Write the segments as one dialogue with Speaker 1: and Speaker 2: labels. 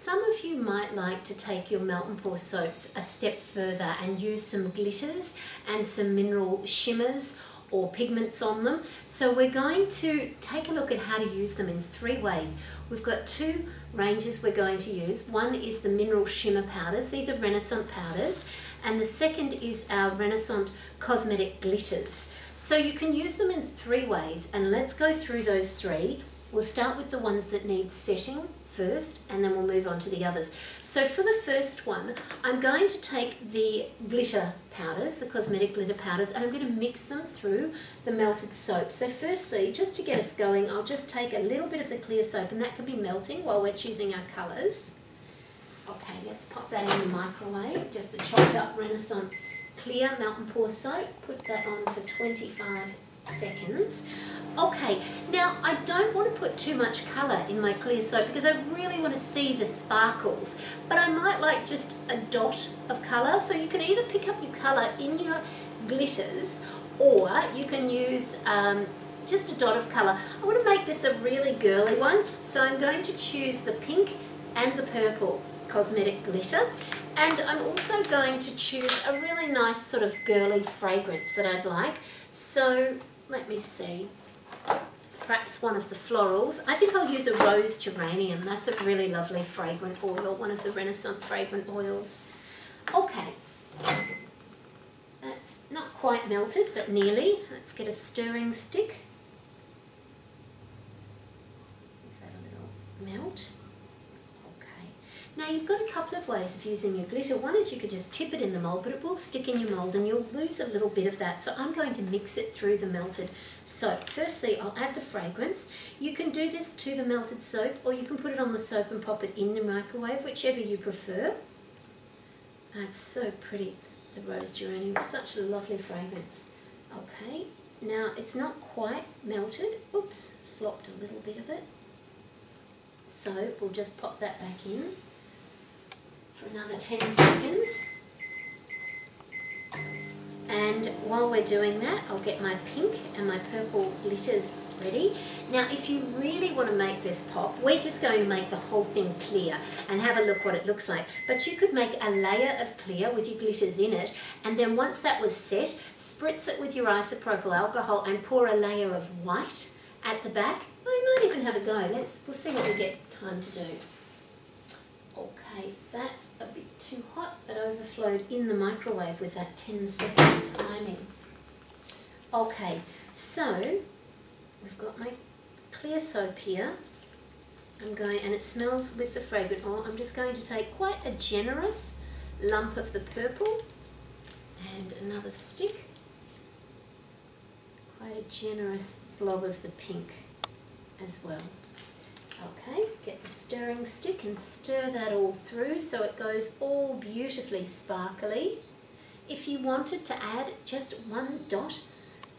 Speaker 1: some of you might like to take your melt and pour soaps a step further and use some glitters and some mineral shimmers or pigments on them. So we're going to take a look at how to use them in 3 ways. We've got 2 ranges we're going to use. One is the mineral shimmer powders. These are Renaissance powders. And the second is our Renaissance Cosmetic Glitters. So you can use them in 3 ways, and let's go through those 3. We'll start with the ones that need setting first, and then we'll move on to the others. So for the first one, I'm going to take the glitter powders, the cosmetic glitter powders, and I'm going to mix them through the melted soap. So firstly, just to get us going, I'll just take a little bit of the clear soap, and that can be melting while we're choosing our colours. Okay, let's pop that in the microwave, just the chopped up Renaissance clear melt and pour soap. Put that on for 25 seconds. Okay, now I don't want to put too much colour in my clear soap because I really want to see the sparkles, but I might like just a dot of colour. So you can either pick up your colour in your glitters, or you can use just a dot of colour. I want to make this a really girly one, so I'm going to choose the pink and the purple cosmetic glitter, and I'm also going to choose a really nice sort of girly fragrance that I'd like. So let me see, perhaps one of the florals. I think I'll use a rose geranium. That's a really lovely fragrant oil, one of the Renaissance fragrant oils. Okay, that's not quite melted, but nearly. Let's get a stirring stick. Give that a little melt. Now you've got a couple of ways of using your glitter. One is you could just tip it in the mould, but it will stick in your mould and you'll lose a little bit of that. So I'm going to mix it through the melted soap. Firstly, I'll add the fragrance. You can do this to the melted soap, or you can put it on the soap and pop it in the microwave, whichever you prefer. That's so pretty, the rose geranium, such a lovely fragrance. Okay, now it's not quite melted. Oops, slopped a little bit of it. So we'll just pop that back in for another 10 seconds. And while we're doing that, I'll get my pink and my purple glitters ready. Now, if you really want to make this pop, we're just going to make the whole thing clear and have a look what it looks like. But you could make a layer of clear with your glitters in it, and then once that was set, spritz it with your isopropyl alcohol and pour a layer of white at the back. I might even have a go. We'll see what we get time to do. Okay, that's a bit too hot. That overflowed in the microwave with that 10-second timing. Okay, so we've got my clear soap here. And it smells with the fragrant oil. I'm just going to take quite a generous lump of the purple and another stick. Quite a generous blob of the pink as well. Okay, get the stirring stick and stir that all through so it goes all beautifully sparkly. If you wanted to add just 1 dot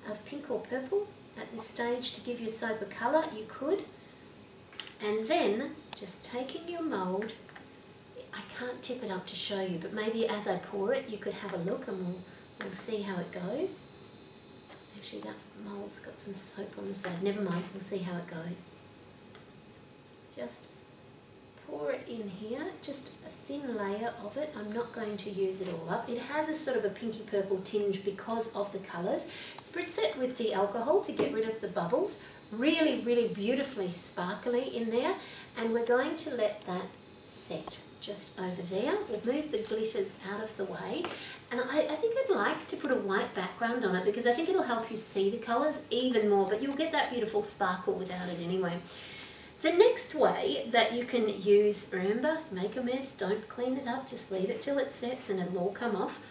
Speaker 1: of pink or purple at this stage to give your soap a colour, you could. And then just taking your mould, I can't tip it up to show you, but maybe as I pour it you could have a look and we'll see how it goes. Actually, that mould's got some soap on the side. Never mind, we'll see how it goes. Just pour it in here, just a thin layer of it. I'm not going to use it all up. It has a sort of a pinky purple tinge because of the colours. Spritz it with the alcohol to get rid of the bubbles. Really, really beautifully sparkly in there. And we're going to let that set just over there. We'll move the glitters out of the way. And I think I'd like to put a white background on it because I think it'll help you see the colours even more, but you'll get that beautiful sparkle without it anyway. The next way that you can use, remember, make a mess, don't clean it up, just leave it till it sets and it'll all come off.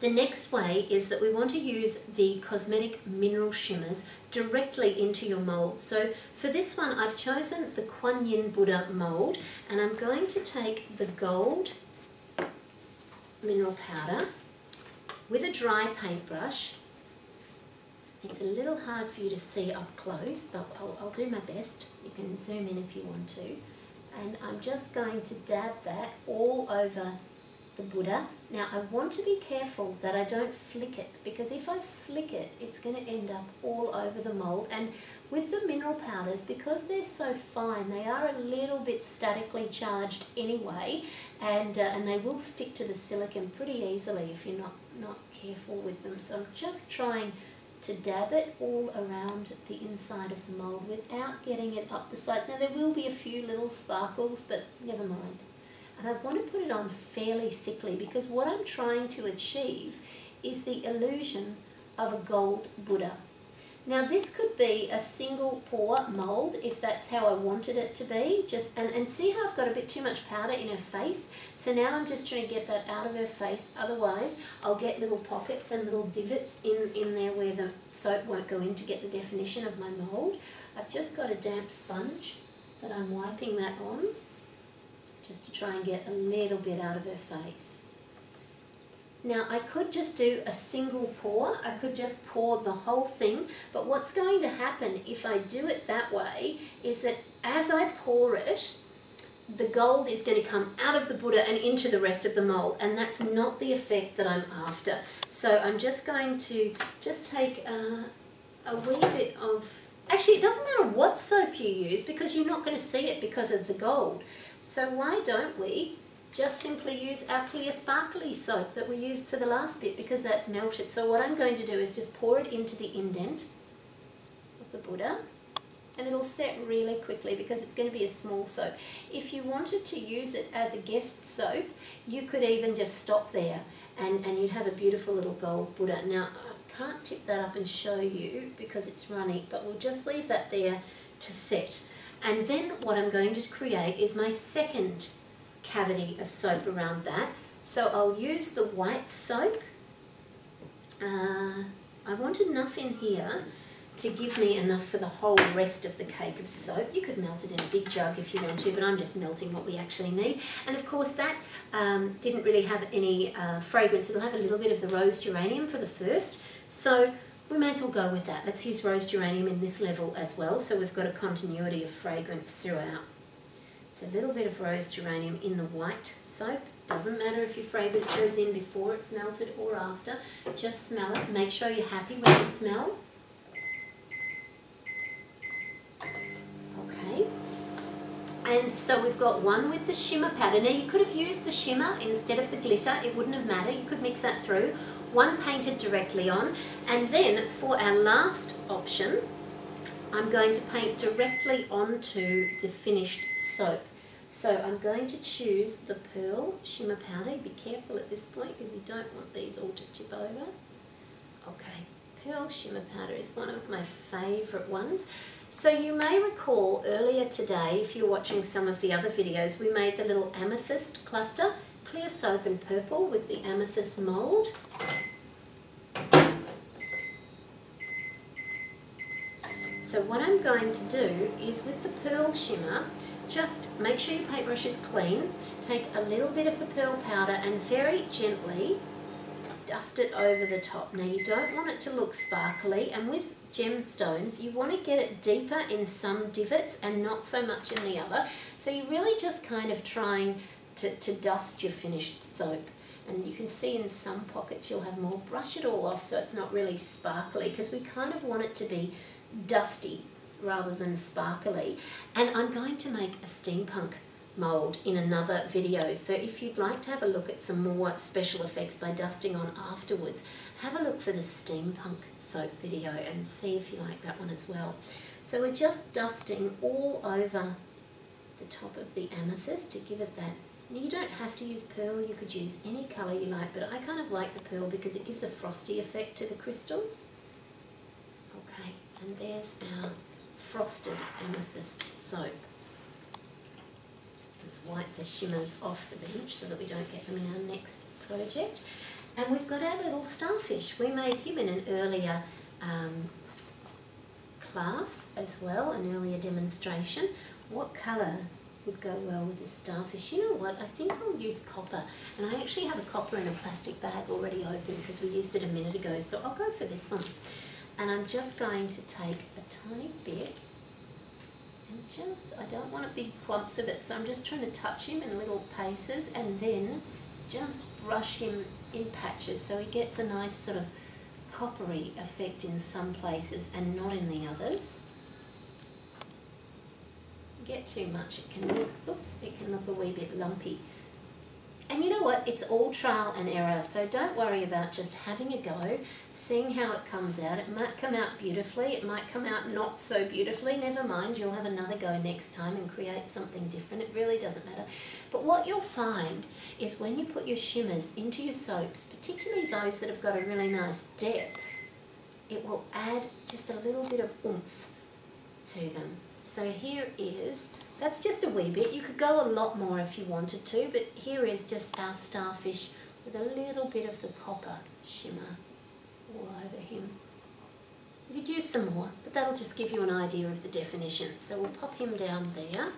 Speaker 1: The next way is that we want to use the Cosmetic Mineral Shimmers directly into your mould. So for this one I've chosen the Kuan Yin Buddha mould, and I'm going to take the gold mineral powder with a dry paintbrush. It's a little hard for you to see up close, but I'll do my best. You can zoom in if you want to. And I'm just going to dab that all over the Buddha. Now I want to be careful that I don't flick it, because if I flick it, it's going to end up all over the mould. And with the mineral powders, because they're so fine, they are a little bit statically charged anyway, and they will stick to the silicone pretty easily if you're not careful with them. So I'm just trying to dab it all around the inside of the mould without getting it up the sides. Now there will be a few little sparkles, but never mind. And I want to put it on fairly thickly, because what I'm trying to achieve is the illusion of a gold Buddha. Now this could be a single pour mould if that's how I wanted it to be. And see how I've got a bit too much powder in her face? So now I'm just trying to get that out of her face, otherwise I'll get little pockets and little divots in there where the soap won't go in to get the definition of my mould. I've just got a damp sponge that I'm wiping that on, just to try and get a little bit out of her face. Now I could just do a single pour, I could just pour the whole thing, but what's going to happen if I do it that way is that as I pour it, the gold is going to come out of the Buddha and into the rest of the mould, and that's not the effect that I'm after. So I'm just going to take a wee bit of, actually it doesn't matter what soap you use because you're not going to see it because of the gold. So why don't we just simply use our clear sparkly soap that we used for the last bit, because that's melted. So what I'm going to do is just pour it into the indent of the Buddha, and it'll set really quickly because it's going to be a small soap. If you wanted to use it as a guest soap, you could even just stop there and you'd have a beautiful little gold Buddha. Now I can't tip that up and show you because it's runny, but we'll just leave that there to set. And then what I'm going to create is my second cavity of soap around that. So I'll use the white soap. I want enough in here to give me enough for the whole rest of the cake of soap. You could melt it in a big jug if you want to, but I'm just melting what we actually need. And of course that didn't really have any fragrance. It'll have a little bit of the rose geranium for the first. So we may as well go with that. Let's use rose geranium in this level as well, so we've got a continuity of fragrance throughout. So a little bit of rose geranium in the white soap. Doesn't matter if your fragrance goes in before it's melted or after. Just smell it. Make sure you're happy with the smell. Okay. And so we've got one with the shimmer powder. Now you could have used the shimmer instead of the glitter. It wouldn't have mattered. You could mix that through. One painted directly on. And then for our last option, I'm going to paint directly onto the finished soap. So I'm going to choose the Pearl Shimmer Powder. Be careful at this point because you don't want these all to tip over. Okay, Pearl Shimmer Powder is one of my favourite ones. So you may recall earlier today, if you're watching some of the other videos, we made the little amethyst cluster, clear soap and purple with the amethyst mould. So what I'm going to do is with the Pearl Shimmer, just make sure your paintbrush is clean, take a little bit of the pearl powder and very gently dust it over the top. Now you don't want it to look sparkly, and with gemstones you want to get it deeper in some divots and not so much in the other. So you're really just kind of trying to dust your finished soap. And you can see in some pockets you'll have more. Brush it all off so it's not really sparkly, because we kind of want it to be dusty rather than sparkly. And I'm going to make a steampunk mould in another video, so if you'd like to have a look at some more special effects by dusting on afterwards, have a look for the steampunk soap video and see if you like that one as well. So we're just dusting all over the top of the amethyst to give it that. You don't have to use pearl, you could use any colour you like, but I kind of like the pearl because it gives a frosty effect to the crystals. Okay, and there's our frosted amethyst soap. Let's wipe the shimmers off the bench so that we don't get them in our next project. And we've got our little starfish. We made him in an earlier class as well, an earlier demonstration. What colour would go well with the starfish? You know what, I think I'll use copper. And I actually have a copper in a plastic bag already open because we used it a minute ago, so I'll go for this one. And I'm just going to take a tiny bit and just, I don't want big clumps of it, so I'm just trying to touch him in little paces and then just brush him in patches so he gets a nice sort of coppery effect in some places and not in the others. Get too much, it can look, it can look a wee bit lumpy. And you know what, it's all trial and error, so don't worry about just having a go, seeing how it comes out. It might come out beautifully, it might come out not so beautifully, never mind, you'll have another go next time and create something different. It really doesn't matter. But what you'll find is when you put your shimmers into your soaps, particularly those that have got a really nice depth, it will add just a little bit of oomph to them. So here is, that's just a wee bit. You could go a lot more if you wanted to, but here is just our starfish with a little bit of the copper shimmer all over him. You could use some more, but that'll just give you an idea of the definition. So we'll pop him down there.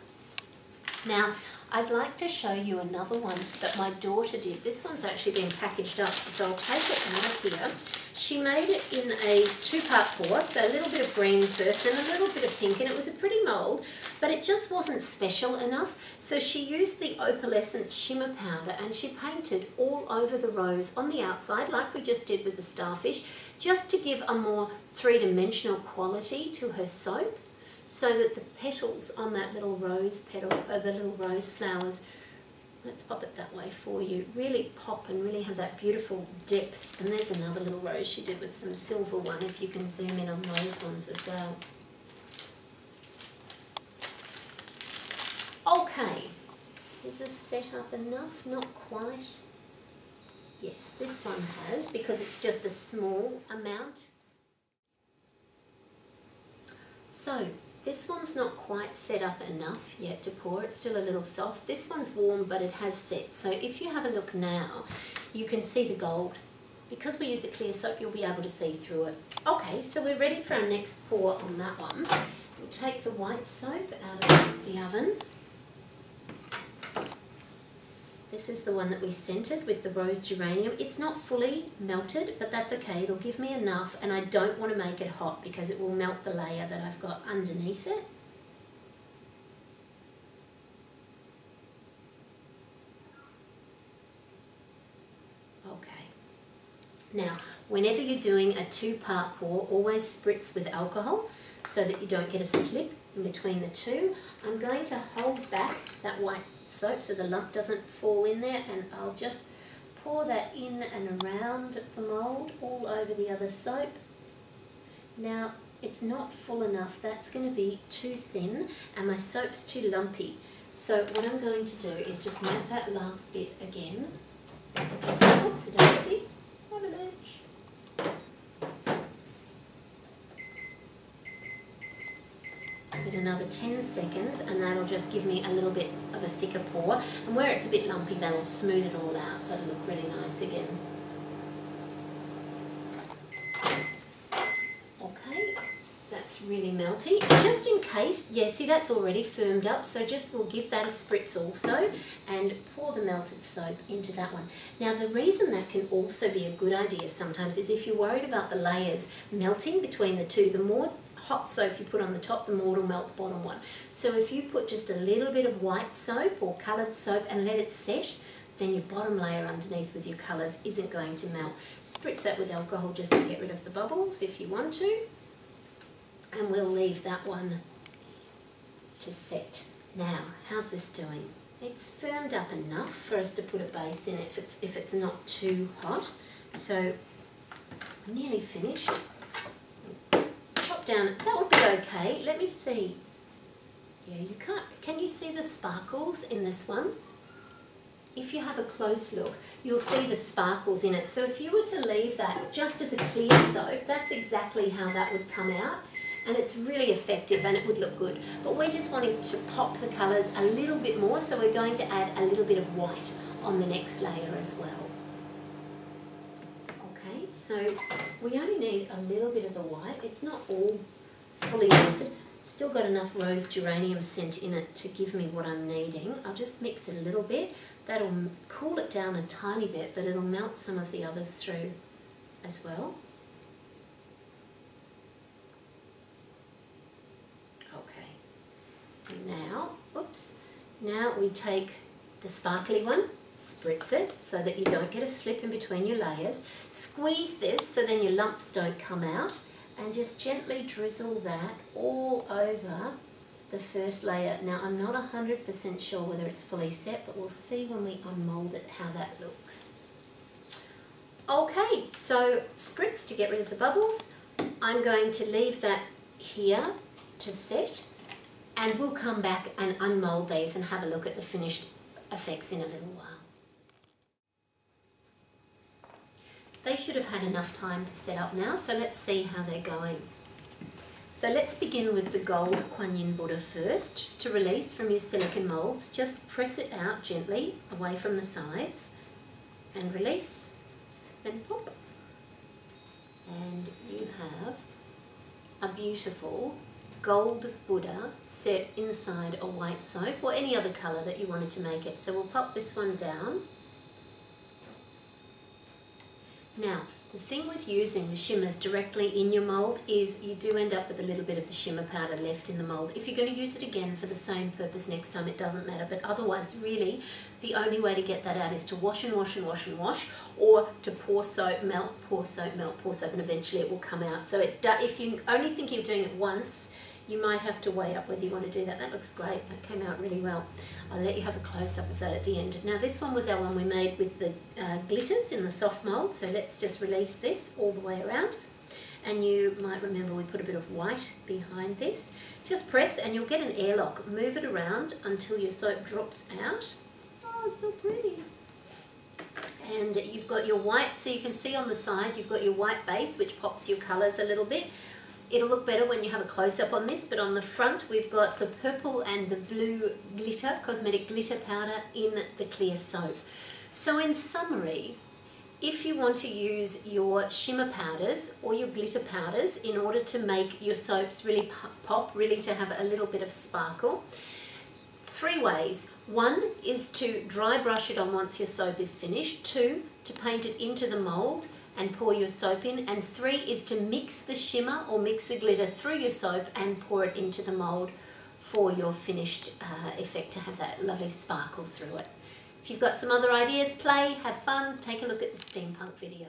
Speaker 1: Now, I'd like to show you another one that my daughter did. This one's actually been packaged up, so I'll take it out of here. She made it in a 2-part pour, so a little bit of green first and a little bit of pink, and it was a pretty mould, but it just wasn't special enough. So she used the opalescent shimmer powder and she painted all over the rose on the outside, like we just did with the starfish, just to give a more three-dimensional quality to her soap, so that the petals on that little rose petal, the little rose flowers, let's pop it that way for you, really pop and really have that beautiful depth. And there's another little rose she did with some silver one, if you can zoom in on those ones as well. Okay, is this set up enough? Not quite. Yes, this one has, because it's just a small amount. So, this one's not quite set up enough yet to pour, it's still a little soft. This one's warm, but it has set. So if you have a look now, you can see the gold. Because we use a clear soap, you'll be able to see through it. Okay, so we're ready for our next pour on that one. We'll take the white soap out of the oven. This is the one that we scented with the rose geranium. It's not fully melted, but that's okay. It'll give me enough, and I don't want to make it hot because it will melt the layer that I've got underneath it. Okay. Now, whenever you're doing a 2-part pour, always spritz with alcohol so that you don't get a slip in between the two. I'm going to hold back that white soap so the lump doesn't fall in there, and I'll just pour that in and around the mould all over the other soap. Now it's not full enough, that's going to be too thin and my soap's too lumpy, so what I'm going to do is just make that last bit again. Oops, daisy, have a lunch. Get another 10 seconds and that'll just give me a little bit of a thicker pour, and where it's a bit lumpy that'll smooth it all out so it'll look really nice again. Okay, that's really melty. Just in case, yeah, see that's already firmed up, so just we'll give that a spritz also and pour the melted soap into that one. Now the reason that can also be a good idea sometimes is if you're worried about the layers melting between the two, the more hot soap you put on the top, the more it'll melt the bottom one. So if you put just a little bit of white soap or coloured soap and let it set, then your bottom layer underneath with your colours isn't going to melt. Spritz that with alcohol just to get rid of the bubbles if you want to. And we'll leave that one to set. Now, how's this doing? It's firmed up enough for us to put a base in it if it's not too hot. So, I'm nearly finished. Down, that would be okay. Let me see. Yeah, you can't. Can you see the sparkles in this one? If you have a close look, you'll see the sparkles in it. So if you were to leave that just as a clear soap, that's exactly how that would come out. And it's really effective and it would look good. But we're just wanting to pop the colours a little bit more, so we're going to add a little bit of white on the next layer as well. So we only need a little bit of the white. It's not all fully melted. Still got enough rose geranium scent in it to give me what I'm needing. I'll just mix it a little bit. That'll cool it down a tiny bit, but it'll melt some of the others through as well. Okay. And now, oops, now we take the sparkly one Spritz it so that you don't get a slip in between your layers. Squeeze this so then your lumps don't come out, and just gently drizzle that all over the first layer. Now I'm not 100% sure whether it's fully set, but we'll see when we unmold it how that looks. Okay, so spritz to get rid of the bubbles. I'm going to leave that here to set, and we'll come back and unmold these and have a look at the finished effects in a little while. They should have had enough time to set up now, so let's see how they're going. So let's begin with the gold Kuan Yin Buddha first. To release from your silicone moulds, just press it out gently away from the sides and release and pop. And you have a beautiful gold Buddha set inside a white soap or any other colour that you wanted to make it. So we'll pop this one down. Now, the thing with using the shimmers directly in your mould is you do end up with a little bit of the shimmer powder left in the mould. If you're going to use it again for the same purpose next time, it doesn't matter, but otherwise really the only way to get that out is to wash and wash and wash and wash, or to pour soap, melt, pour soap, melt, pour soap, and eventually it will come out. So if you only think you're doing it once, you might have to weigh up whether you want to do that. That looks great. That came out really well. I'll let you have a close-up of that at the end. Now this one was our one we made with the glitters in the soft mould, so let's just release this all the way around. And you might remember we put a bit of white behind this. Just press and you'll get an airlock. Move it around until your soap drops out. Oh, so pretty. And you've got your white, so you can see on the side you've got your white base which pops your colours a little bit. It'll look better when you have a close-up on this, but on the front we've got the purple and the blue glitter, cosmetic glitter powder in the clear soap. So in summary, if you want to use your shimmer powders or your glitter powders in order to make your soaps really pop, really to have a little bit of sparkle, 3 ways. 1 is to dry brush it on once your soap is finished. 2, to paint it into the mould and pour your soap in, and 3 is to mix the shimmer or mix the glitter through your soap and pour it into the mould for your finished effect to have that lovely sparkle through it. If you've got some other ideas, play, have fun, take a look at the steampunk video.